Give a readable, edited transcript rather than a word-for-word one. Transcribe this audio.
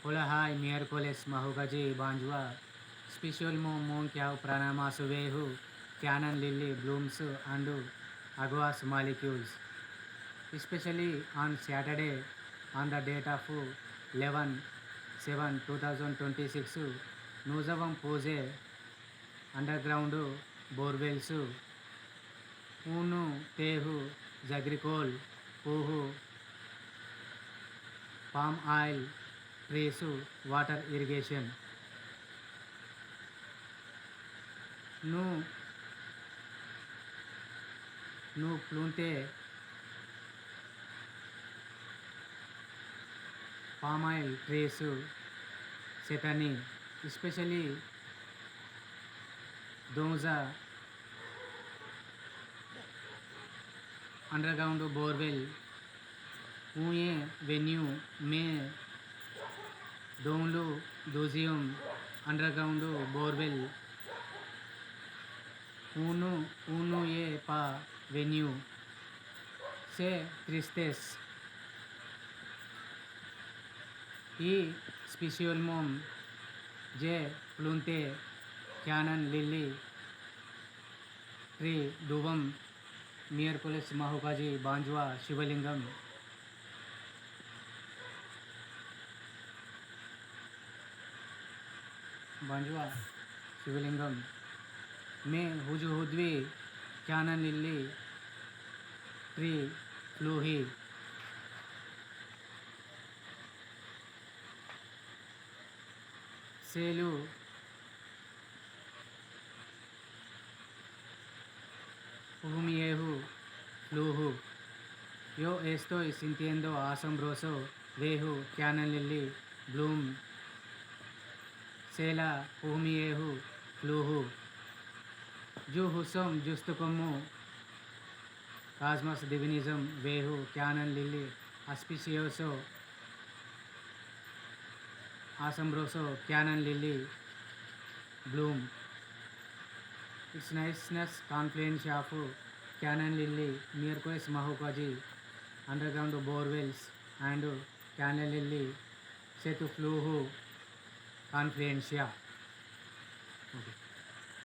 Olahai miércoles mahugaji banjua special mon kya pranama suvehu canon lily blooms and aguas molecules, especially on Saturday on the date of 11/7/2026 Nuzavam Pose underground borewells Unu Tehu Zagricol Puhu palm oil trees water irrigation nu nu plunte palm oil trees setani, especially those underground borewell उए venue में दोंगलू दोजियम underground borewell ऊनु ऊनु ये पा venue से ट्रिस्टेस ई स्पेशल मोम जे प्लुंते कैनन लिली ट्री दुवम मियरकुलस माहुकाजी बांजवा शिवलिंगम बांजवा शिवलिंगम में हुजुहुद्वी कैनन लिली ट्री फ्लूही सेलू Humiehu, Fluhu. Yo estoy sintiendo asombroso. Vehu, canon lily, bloom. Sela, Humiehu, Fluhu. Ju husum, justo como. Cosmos divinism, Vehu, canon lily, auspicioso. Asombroso, canon lily, bloom. Its niceness, confluence of canon lily, Mirkoes mahukaji, underground borewells, and canon lily, setu fluhu, confluencia. Okay.